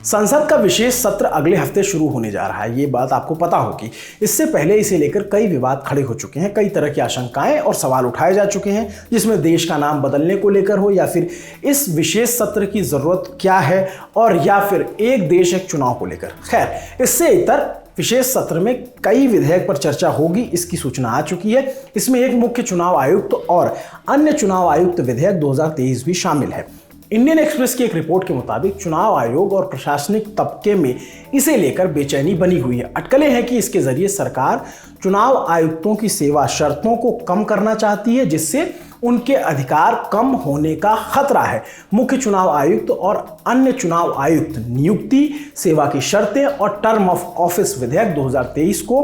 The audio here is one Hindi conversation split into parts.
संसद का विशेष सत्र अगले हफ्ते शुरू होने जा रहा है, ये बात आपको पता होगी। इससे पहले इसे लेकर कई विवाद खड़े हो चुके हैं, कई तरह की आशंकाएं और सवाल उठाए जा चुके हैं, जिसमें देश का नाम बदलने को लेकर हो या फिर इस विशेष सत्र की जरूरत क्या है और या फिर एक देश एक चुनाव को लेकर। खैर, इससे इतर विशेष सत्र में कई विधेयक पर चर्चा होगी, इसकी सूचना आ चुकी है। इसमें एक मुख्य चुनाव आयुक्त और अन्य चुनाव आयुक्त विधेयक 2023 भी शामिल है। इंडियन एक्सप्रेस की एक रिपोर्ट के मुताबिक चुनाव आयोग और प्रशासनिक तबके में इसे लेकर बेचैनी बनी हुई है। अटकलें हैं कि इसके जरिए सरकार चुनाव आयुक्तों की सेवा शर्तों को कम करना चाहती है, जिससे उनके अधिकार कम होने का खतरा है। मुख्य चुनाव आयुक्त और अन्य चुनाव आयुक्त नियुक्ति, सेवा की शर्तें और टर्म ऑफ ऑफिस विधेयक 2023 को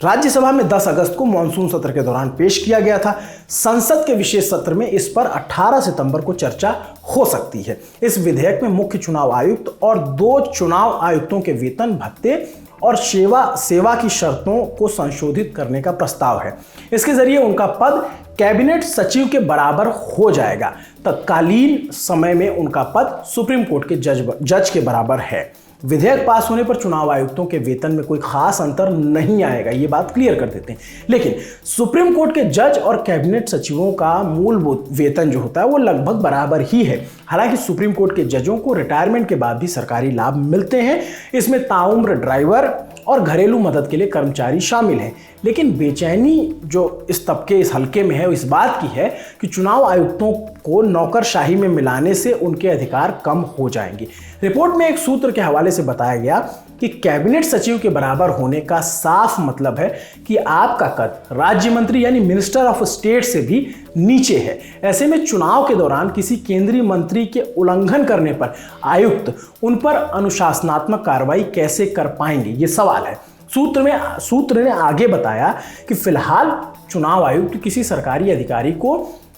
राज्यसभा में 10 अगस्त को मानसून सत्र के दौरान पेश किया गया था। संसद के विशेष सत्र में इस पर 18 सितंबर को चर्चा हो सकती है। इस विधेयक में मुख्य चुनाव आयुक्त और 2 चुनाव आयुक्तों के वेतन भत्ते और सेवा की शर्तों को संशोधित करने का प्रस्ताव है। इसके जरिए उनका पद कैबिनेट सचिव के बराबर हो जाएगा। तत्कालीन समय में उनका पद सुप्रीम कोर्ट के जज के बराबर है। विधेयक पास होने पर चुनाव आयुक्तों के वेतन में कोई खास अंतर नहीं आएगा, ये बात क्लियर कर देते हैं। लेकिन सुप्रीम कोर्ट के जज और कैबिनेट सचिवों का मूलभूत वेतन जो होता है वो लगभग बराबर ही है। हालांकि सुप्रीम कोर्ट के जजों को रिटायरमेंट के बाद भी सरकारी लाभ मिलते हैं। इसमें ताउम्र ड्राइवर और घरेलू मदद के लिए कर्मचारी शामिल हैं। लेकिन बेचैनी जो इस तबके, इस हलके में है, वो इस बात की है कि चुनाव आयुक्तों को नौकरशाही में मिलाने से उनके अधिकार कम हो जाएंगे। रिपोर्ट में एक सूत्र के हवाले से बताया गया कि कैबिनेट सचिव के बराबर होने का साफ मतलब है कि आपका कद राज्य मंत्री यानी मिनिस्टर ऑफ स्टेट से भी नीचे है। ऐसे में चुनाव के दौरान किसी केंद्रीय मंत्री के उल्लंघन करने पर आयुक्त उन पर अनुशासनात्मक कार्रवाई कैसे कर पाएंगे, ये सवाल है। सूत्र ने आगे बताया कि फिलहाल चुनाव आयुक्त किसी सरकारी अधिकारी को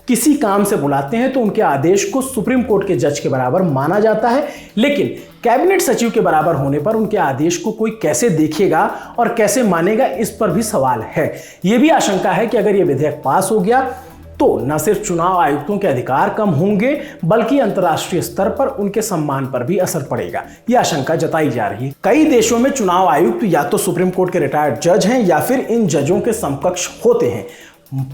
किसी काम से बुलाते हैं तो उनके आदेश को सुप्रीम कोर्ट के जज के बराबर माना जाता है, लेकिन कैबिनेट सचिव के बराबर होने पर उनके आदेश को कोई कैसे देखेगा और कैसे मानेगा, इस पर भी सवाल है। यह भी आशंका है कि अगर यह विधेयक पास हो गया तो न सिर्फ चुनाव आयुक्तों के अधिकार कम होंगे बल्कि अंतर्राष्ट्रीय स्तर पर उनके सम्मान पर भी असर पड़ेगा। यह आशंका जताई जा रही है। कई देशों में चुनाव आयुक्त या तो सुप्रीम कोर्ट के रिटायर्ड जज हैं या फिर इन जजों के समकक्ष होते हैं।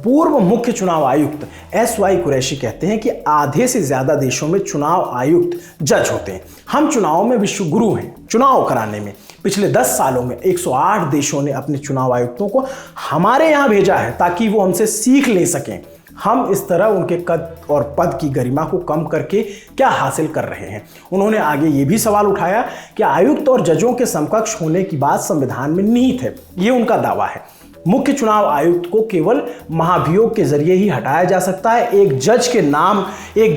पूर्व मुख्य चुनाव आयुक्त SY कुरैशी कहते हैं कि आधे से ज्यादा देशों में चुनाव आयुक्त जज होते हैं। हम चुनाव में विश्व गुरु हैं। चुनाव कराने में पिछले 10 सालों में 108 देशों ने अपने चुनाव आयुक्तों को हमारे यहां भेजा है ताकि वो हमसे सीख ले सकें। हम इस तरह उनके कद और पद की गरिमा को कम करके क्या हासिल कर रहे हैं। उन्होंने आगे ये भी सवाल उठाया कि आयुक्त और जजों के समकक्ष होने की बात संविधान में निहित है। ये उनका दावा है। मुख्य चुनाव आयुक्त को केवल महाभियोग के जरिए ही हटाया जा सकता है। एक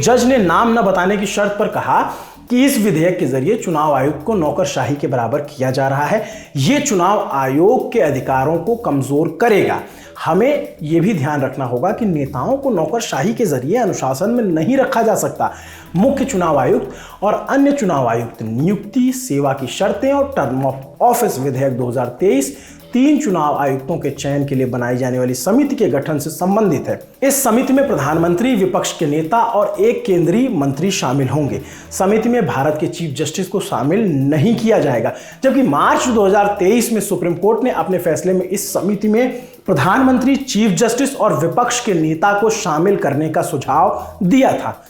जज ने नाम न बताने की शर्त पर कहा कि इस विधेयक के जरिए चुनाव आयुक्त को नौकरशाही के बराबर किया जा रहा है। यह चुनाव आयोग के अधिकारों को कमजोर करेगा। हमें यह भी ध्यान रखना होगा कि नेताओं को नौकरशाही के जरिए अनुशासन में नहीं रखा जा सकता। मुख्य चुनाव आयुक्त और अन्य चुनाव आयुक्त नियुक्ति, सेवा की शर्तें और टर्म ऑफ ऑफिस विधेयक 2023 3 चुनाव आयुक्तों के चयन के लिए बनाई जाने वाली समिति के गठन से संबंधित है। इस समिति में प्रधानमंत्री, विपक्ष के नेता और एक केंद्रीय मंत्री शामिल होंगे। समिति में भारत के चीफ जस्टिस को शामिल नहीं किया जाएगा, जबकि मार्च 2023 में सुप्रीम कोर्ट ने अपने फैसले में इस समिति में प्रधानमंत्री, चीफ जस्टिस और विपक्ष के नेता को शामिल करने का सुझाव दिया था।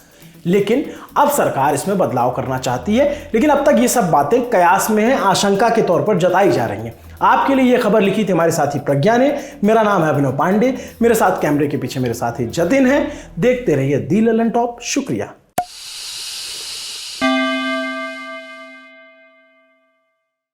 लेकिन अब सरकार इसमें बदलाव करना चाहती है। लेकिन अब तक ये सब बातें कयास में हैं, आशंका के तौर पर जताई जा रही हैं। आपके लिए यह खबर लिखी थी हमारे साथी प्रज्ञा ने। मेरा नाम है अभिनव पांडे। मेरे साथ कैमरे के पीछे मेरे साथी जतिन है। देखते रहिए दी ललन टॉप। शुक्रिया।